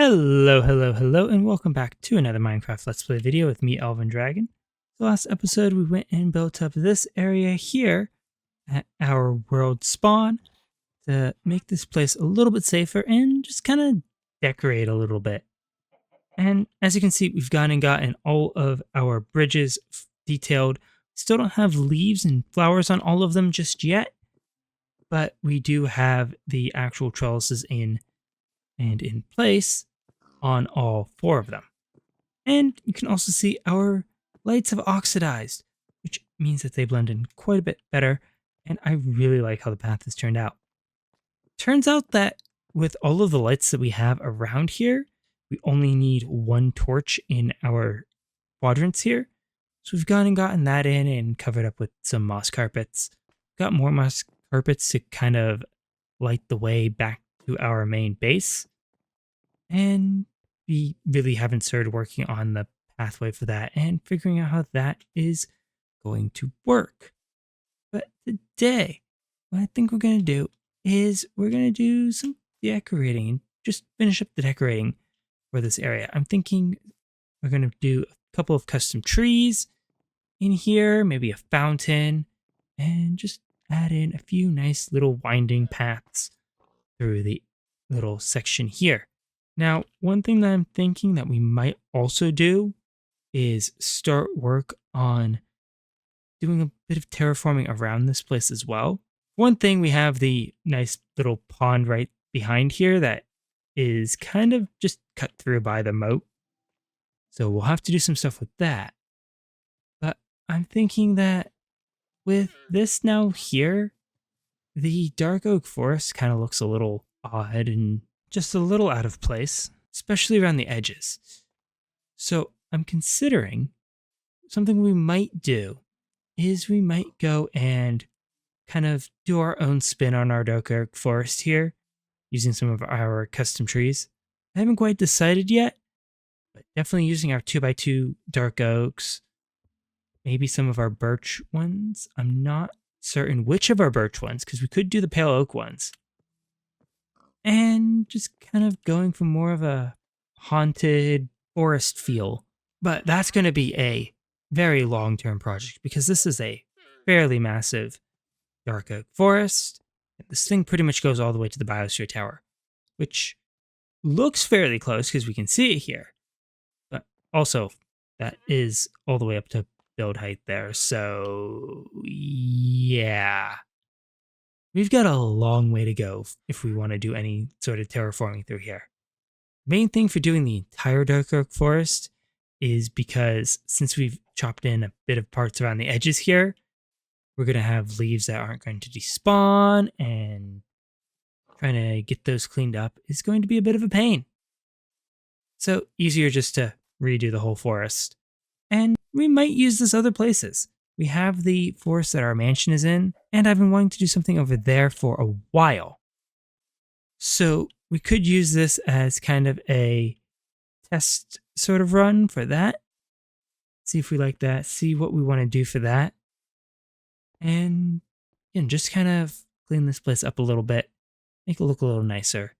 Hello, and welcome back to another Minecraft Let's Play video with me, Elvin Dragon. The last episode, we went and built up this area here at our world spawn to make this place a little bit safer and just kind of decorate a little bit. And as you can see, we've gone and gotten all of our bridges detailed. Still don't have leaves and flowers on all of them just yet, but we do have the actual trellises in place on all four of them. And you can also see our lights have oxidized, which means that they blend in quite a bit better, and I really like how the path has turned out. Turns out that with all of the lights that we have around here, we only need one torch in our quadrants here. So we've gone and gotten that in and covered up with some moss carpets. Got more moss carpets to kind of light the way back to our main base. And we really haven't started working on the pathway for that and figuring out how that is going to work. But today, what I think we're going to do is we're going to do some decorating and just finish up the decorating for this area. I'm thinking we're going to do a couple of custom trees in here, maybe a fountain, and just add in a few nice little winding paths through the little section here. Now, one thing that I'm thinking that we might also do is start work on doing a bit of terraforming around this place as well. One thing, we have the nice little pond right behind here that is kind of just cut through by the moat. So we'll have to do some stuff with that. But I'm thinking that with this now here, the dark oak forest kind of looks a little odd and just a little out of place, especially around the edges. So I'm considering something we might do is we might go and kind of do our own spin on our dark oak forest here using some of our custom trees. I haven't quite decided yet, but definitely using our 2x2 dark oaks, maybe some of our birch ones. I'm not certain which of our birch ones, because we could do the pale oak ones. And just kind of going for more of a haunted forest feel. But that's going to be a very long-term project because this is a fairly massive dark oak forest. This thing pretty much goes all the way to the Biosphere Tower, which looks fairly close because we can see it here. But also, that is all the way up to build height there. So, yeah. We've got a long way to go if we want to do any sort of terraforming through here. Main thing for doing the entire dark oak forest is because since we've chopped in a bit of parts around the edges here, we're going to have leaves that aren't going to despawn, and trying to get those cleaned up is going to be a bit of a pain. So easier just to redo the whole forest. And we might use this other places. We have the forest that our mansion is in, and I've been wanting to do something over there for a while. So we could use this as kind of a test sort of run for that. See if we like that, see what we want to do for that. And again, just kind of clean this place up a little bit, make it look a little nicer,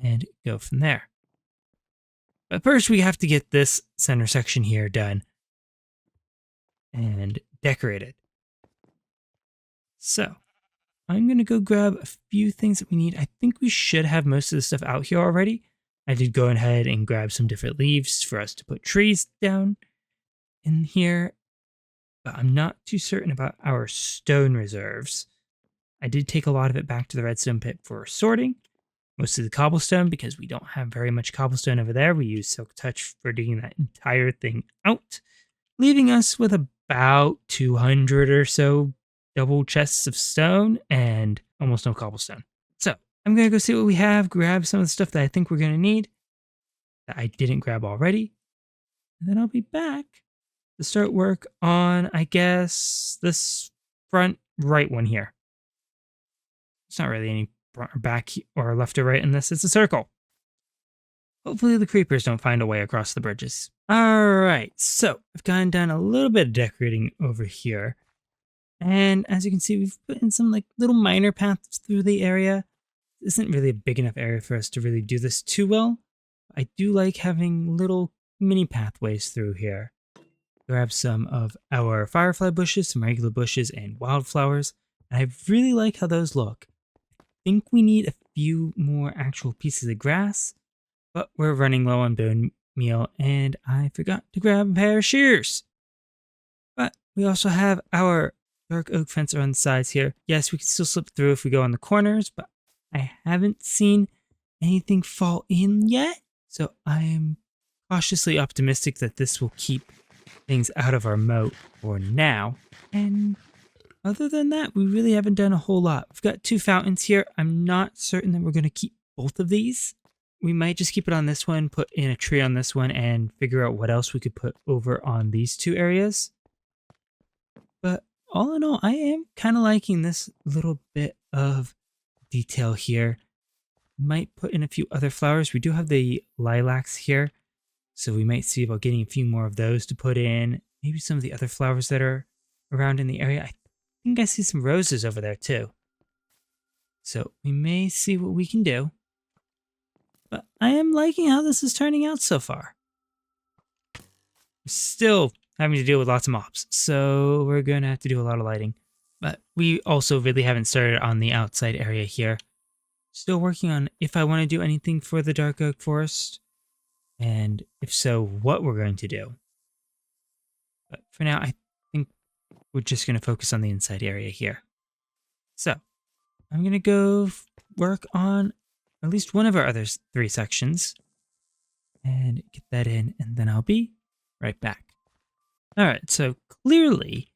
and go from there. But first we have to get this center section here done and decorated. So I'm going to go grab a few things that we need. I think we should have most of the stuff out here already. I did go ahead and grab some different leaves for us to put trees down in here, but I'm not too certain about our stone reserves. I did take a lot of it back to the redstone pit for sorting, most of the cobblestone, because we don't have very much cobblestone over there. We use Silk Touch for digging that entire thing out, leaving us with about 200 or so double chests of stone and almost no cobblestone. So I'm going to go see what we have, grab some of the stuff that I think we're going to need that I didn't grab already, and then I'll be back to start work on, I guess, this front right one here. It's not really any front or back or left or right in this. It's a circle. Hopefully the creepers don't find a way across the bridges. Alright, so I've gone down a little bit of decorating over here. And as you can see, we've put in some like little minor paths through the area. This isn't really a big enough area for us to really do this too well. I do like having little mini pathways through here. Grab some of our firefly bushes, some regular bushes, and wildflowers. And I really like how those look. I think we need a few more actual pieces of grass, but we're running low on bone meal, and I forgot to grab a pair of shears. But we also have our dark oak fence around the sides here. Yes, we can still slip through if we go on the corners, but I haven't seen anything fall in yet. So I am cautiously optimistic that this will keep things out of our moat for now. And other than that, we really haven't done a whole lot. We've got 2 fountains here. I'm not certain that we're going to keep both of these. We might just keep it on this one, put in a tree on this one, and figure out what else we could put over on these 2 areas. But all in all, I am kind of liking this little bit of detail here. Might put in a few other flowers. We do have the lilacs here, so we might see about getting a few more of those to put in. Maybe some of the other flowers that are around in the area. I think I see some roses over there too. So we may see what we can do. But I am liking how this is turning out so far. We're still having to deal with lots of mobs, so we're going to have to do a lot of lighting. But we also really haven't started on the outside area here. Still working on if I want to do anything for the dark oak forest, and if so, what we're going to do. But for now, I think we're just going to focus on the inside area here. So I'm going to go work on at least one of our other 3 sections and get that in, and then I'll be right back. All right, so clearly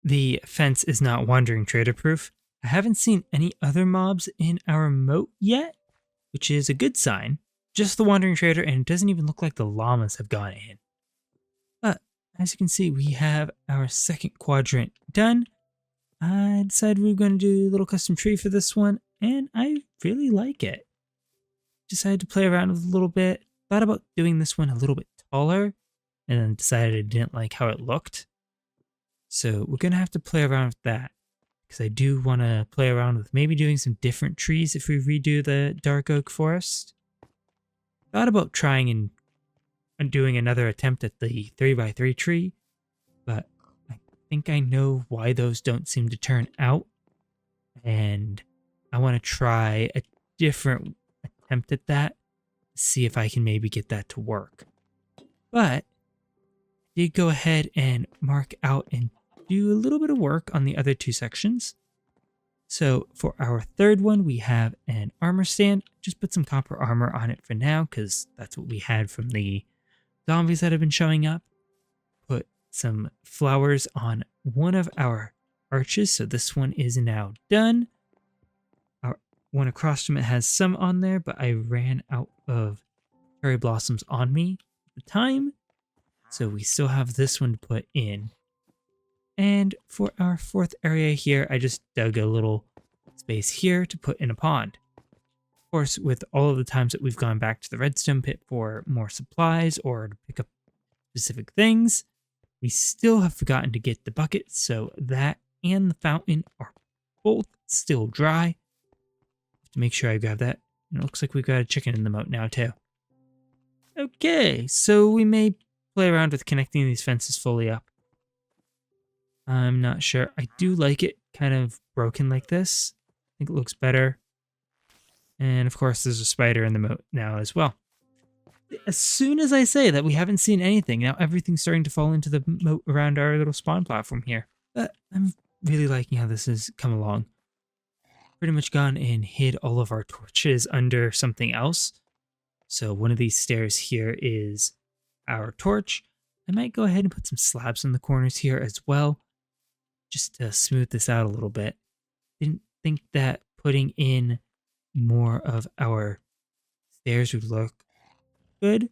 the fence is not wandering trader proof. I haven't seen any other mobs in our moat yet, which is a good sign. Just the wandering trader, and it doesn't even look like the llamas have gone in. But as you can see, we have our second quadrant done. I decided we were going to do a little custom tree for this one, and I really like it. Decided to play around with it a little bit. Thought about doing this one a little bit taller, and then decided I didn't like how it looked. So we're going to have to play around with that, because I do want to play around with maybe doing some different trees if we redo the dark oak forest. Thought about trying and doing another attempt at the 3x3 tree, but I think I know why those don't seem to turn out, and I want to try a different attempt at that, see if I can maybe get that to work. But I did go ahead and mark out and do a little bit of work on the other 2 sections. So for our third one, we have an armor stand. Just put some copper armor on it for now, because that's what we had from the zombies that have been showing up. Put some flowers on one of our arches, so this one is now done. Our one across from it has some on there, but I ran out of cherry blossoms on me at the time, so we still have this one to put in. And for our 4th area here, I just dug a little space here to put in a pond. Of course, with all of the times that we've gone back to the redstone pit for more supplies or to pick up specific things, we still have forgotten to get the bucket, so that and the fountain are both still dry. Have to make sure I grab that. And it looks like we've got a chicken in the moat now too. Okay, so we may play around with connecting these fences fully up. I'm not sure. I do like it kind of broken like this. I think it looks better. And of course, there's a spider in the moat now as well. As soon as I say that we haven't seen anything, now everything's starting to fall into the moat around our little spawn platform here. But I'm really liking how this has come along. Pretty much gone and hid all of our torches under something else. So one of these stairs here is our torch. I might go ahead and put some slabs in the corners here as well, just to smooth this out a little bit. Didn't think that putting in more of our stairs would look good.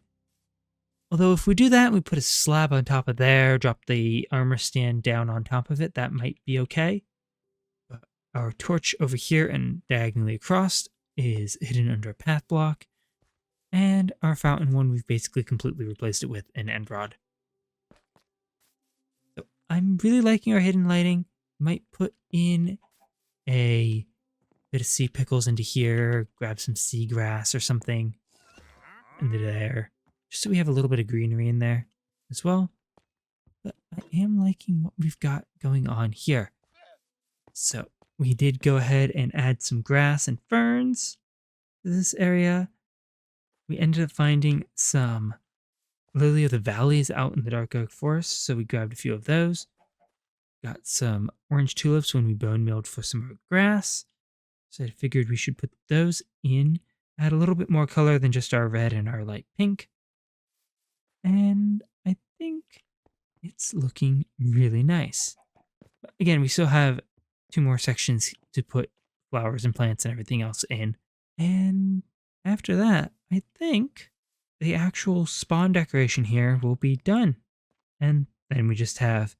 Although if we do that, we put a slab on top of there, drop the armor stand down on top of it, that might be okay. But our torch over here and diagonally across is hidden under a path block. And our fountain one, we've basically completely replaced it with an end rod. So I'm really liking our hidden lighting. Might put in a bit of sea pickles into here, grab some seagrass or something. into there, just so we have a little bit of greenery in there as well. But I am liking what we've got going on here. So we did go ahead and add some grass and ferns to this area. We ended up finding some lily of the valleys out in the dark oak forest, so we grabbed a few of those. Got some orange tulips when we bone mealed for some more grass. So I figured we should put those in, add a little bit more color than just our red and our light pink. And I think it's looking really nice. But again, we still have 2 more sections to put flowers and plants and everything else in. And after that, I think the actual spawn decoration here will be done. And then we just have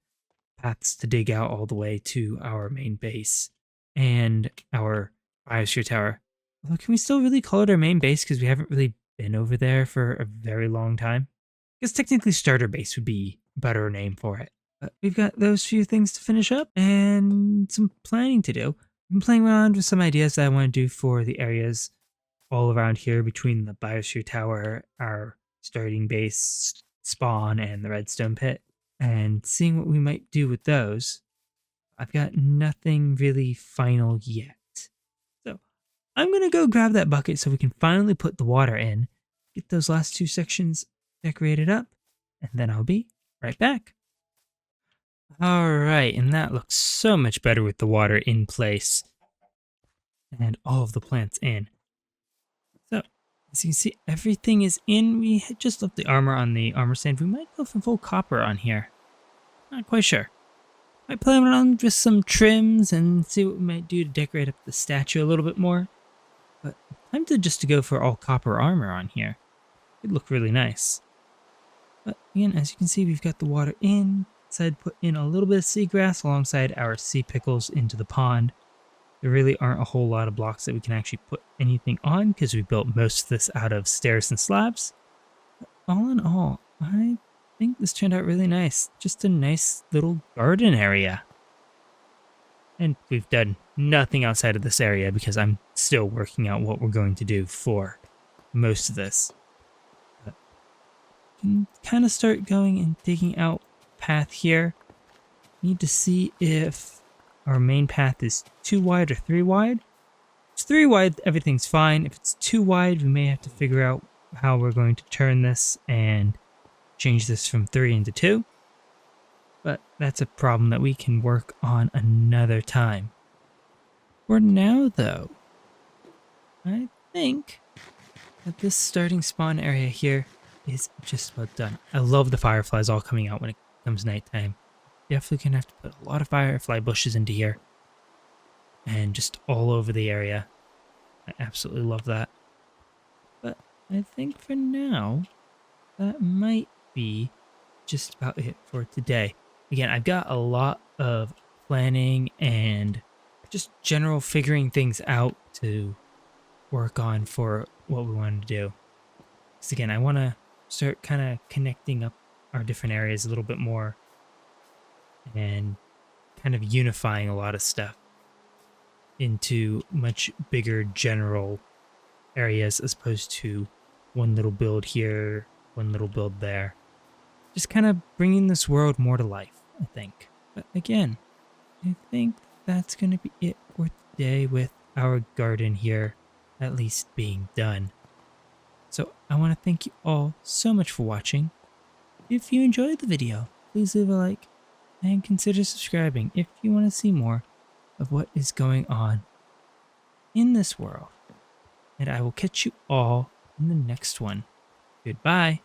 paths to dig out all the way to our main base and our biosphere tower. Although, can we still really call it our main base because we haven't really been over there for a very long time? I guess technically starter base would be a better name for it. But we've got those few things to finish up and some planning to do. I've been playing around with some ideas that I want to do for the areas all around here between the biosphere tower, our starting base, spawn, and the redstone pit, and seeing what we might do with those. I've got nothing really final yet. So I'm going to go grab that bucket so we can finally put the water in, get those last 2 sections decorated up, and then I'll be right back. Alright, and that looks so much better with the water in place and all of the plants in. So, as you can see, everything is in. We had just left the armor on the armor stand. We might go for full copper on here. Not quite sure. Might play around with some trims and see what we might do to decorate up the statue a little bit more. But I'm tempted just to go for all copper armor on here. It'd look really nice. But again, as you can see, we've got the water in. Decided to put in a little bit of seagrass alongside our sea pickles into the pond. There really aren't a whole lot of blocks that we can actually put anything on because we built most of this out of stairs and slabs. But all in all, I think this turned out really nice. Just a nice little garden area. And we've done nothing outside of this area because I'm still working out what we're going to do for most of this. But we can kind of start going and digging out path here. Need to see if our main path is 2 wide or 3 wide. If it's 3 wide, everything's fine. If it's 2 wide, we may have to figure out how we're going to turn this and change this from 3 into 2. But that's a problem that we can work on another time. For now, though, I think that this starting spawn area here is just about done. I love the fireflies all coming out when it comes nighttime. Definitely gonna have to put a lot of firefly bushes into here. And just all over the area. I absolutely love that. But I think for now, that might be just about it for today. Again, I've got a lot of planning and just general figuring things out to work on for what we want to do. Because again, I want to start kind of connecting up our different areas a little bit more and kind of unifying a lot of stuff into much bigger general areas as opposed to one little build here, one little build there. Just kind of bringing this world more to life, I think. But again, I think that's going to be it for today with our garden here at least being done. So I want to thank you all so much for watching. If you enjoyed the video, please leave a like and consider subscribing if you want to see more of what is going on in this world. And I will catch you all in the next one. Goodbye.